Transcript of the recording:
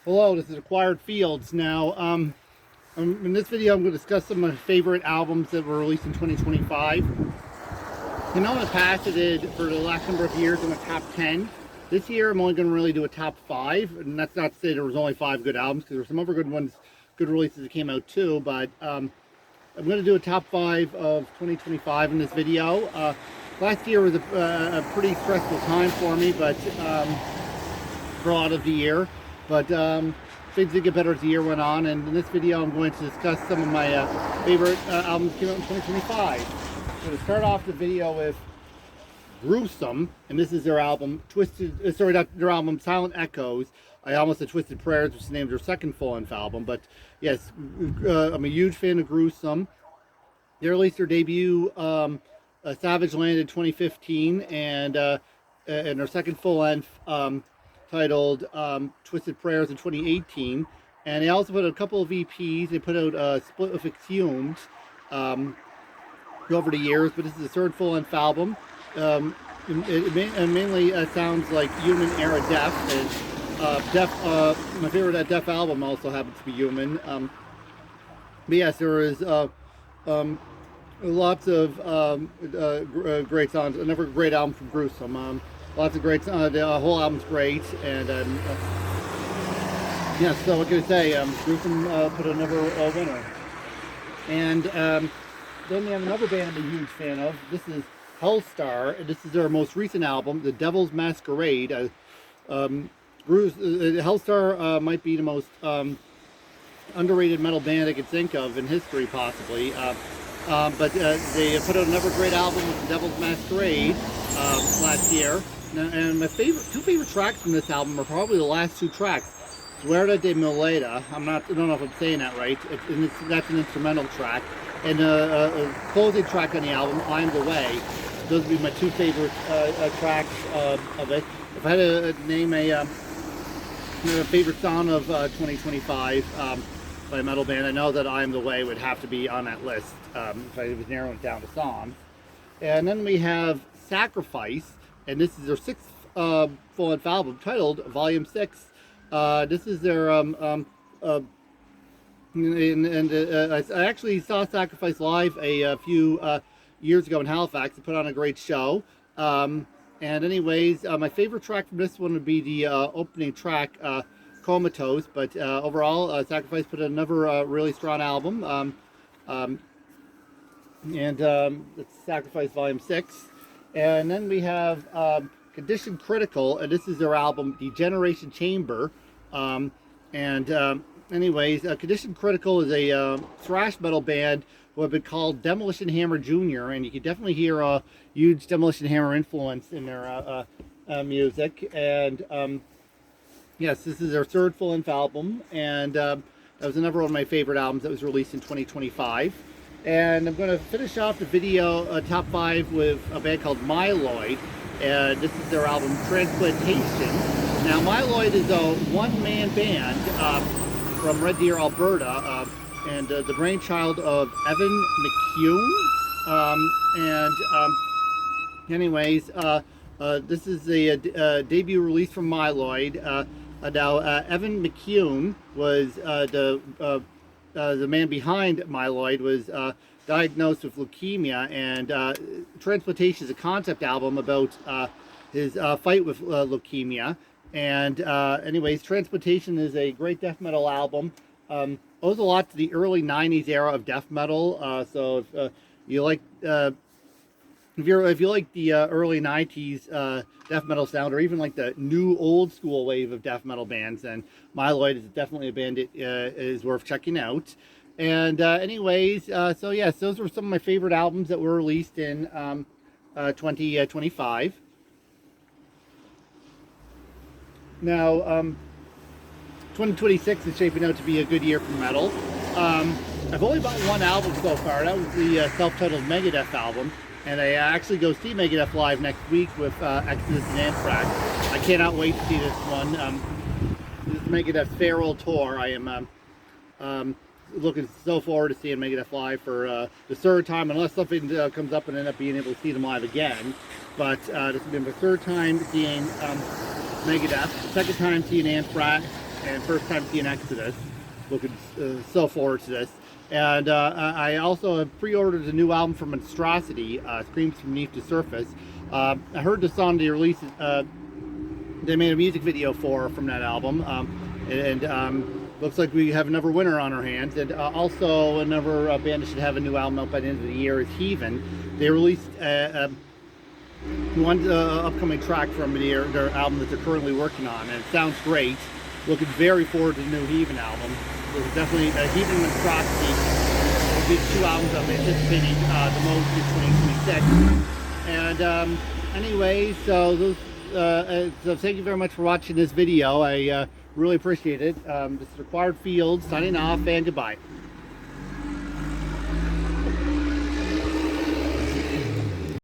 Hello, this is Acquired Fields. Now, in this video, I'm going to discuss some of my favorite albums that were released in 2025. You know, in the past, I did, for the last number of years, in the top 10. This year, I'm only going to really do a top 5, and that's not to say there was only 5 good albums, because there were some other good ones, good releases that came out too, but I'm going to do a top 5 of 2025 in this video. Last year was a pretty stressful time for me, but for a lot of the year. But things did get better as the year went on, and in this video I'm going to discuss some of my favorite albums that came out in 2025. I'm going to start off the video with Gruesome, and this is their album their album Silent Echoes. I almost said Twisted Prayers, which is named their second full-length album, but yes, I'm a huge fan of Gruesome. They released their debut Savage Land in 2015, and their second full-length titled Twisted Prayers in 2018, and they also put out a couple of EPs. They put out Split with Exhumed over the years, but this is the third full-length album. It mainly sounds like Human Era Death, and my favorite Death album also happens to be Human. But yes, there is lots of great songs. Another great album from Gruesome. Lots of great, the whole album's great, and yeah, so what can I say, Gruesome put another winner. And then we have another band I'm a huge fan of. This is Hellstar, and this is their most recent album, The Devil's Masquerade. Hellstar might be the most underrated metal band I could think of in history, possibly. But they put out another great album with The Devil's Masquerade last year. And my two favorite tracks from this album are probably the last two tracks. Suerta de Muleta, I don't know if I'm saying that right, that's an instrumental track, and a closing track on the album, I'm the Way. Those would be my two favorite tracks of it. If I had to name a favorite song of 2025 by a metal band, I know that I'm the Way would have to be on that list if I was narrowing it down to songs. And then we have Sacrifice, and this is their sixth full-length album titled Volume 6. This is their I actually saw Sacrifice live a few years ago in Halifax. They put on a great show. And anyways, my favorite track from this one would be the opening track, Comatose. But overall, Sacrifice put in another really strong album. It's Sacrifice Volume 6. And then we have Condition Critical, and this is their album Degeneration Chamber. Anyways, Condition Critical is a thrash metal band who have been called Demolition Hammer Jr., and you can definitely hear a huge Demolition Hammer influence in their music. And yes, this is their third full-length album, and that was another one of my favorite albums that was released in 2025. And I'm going to finish off the video top 5 with a band called Myeloid, and this is their album Transplantation. Now, Myeloid is a one-man band from Red Deer, Alberta, and the brainchild of Evan McCune. Anyways, this is the debut release from Myeloid. Now, Evan McCune was the man behind Myeloid, was diagnosed with leukemia, and Transplantation is a concept album about his fight with leukemia. And anyways, Transplantation is a great death metal album. Owes a lot to the early 90s era of death metal. So if you like if you like the early 90s death metal sound, or even like the new old school wave of death metal bands, then Myeloid is definitely a band that is worth checking out. And anyways, so yes, those were some of my favorite albums that were released in 2025. Now, 2026 is shaping out to be a good year for metal. I've only bought one album so far. That was the self-titled Megadeth album. And I actually go see Megadeth live next week with Exodus and Anthrax. I cannot wait to see this one. This is Megadeth's farewell tour. I am looking so forward to seeing Megadeth live for the third time, unless something comes up and end up being able to see them live again. But this has been my third time seeing Megadeth, second time seeing Anthrax, and first time seeing Exodus. Looking so forward to this. And I also have pre-ordered a new album from Monstrosity, Screams from Beneath the Surface. I heard the song they released, they made a music video from that album, looks like we have another winner on our hands. And also another band that should have a new album out by the end of the year is Heathen. They released one upcoming track from their album that they're currently working on, and it sounds great. Looking very forward to the new Heathen album. There's definitely Heathen Monstrosity will be the two albums I'm anticipating the most in 2026. And anyway, so thank you very much for watching this video. I really appreciate it. This is Required Fields signing off, and goodbye.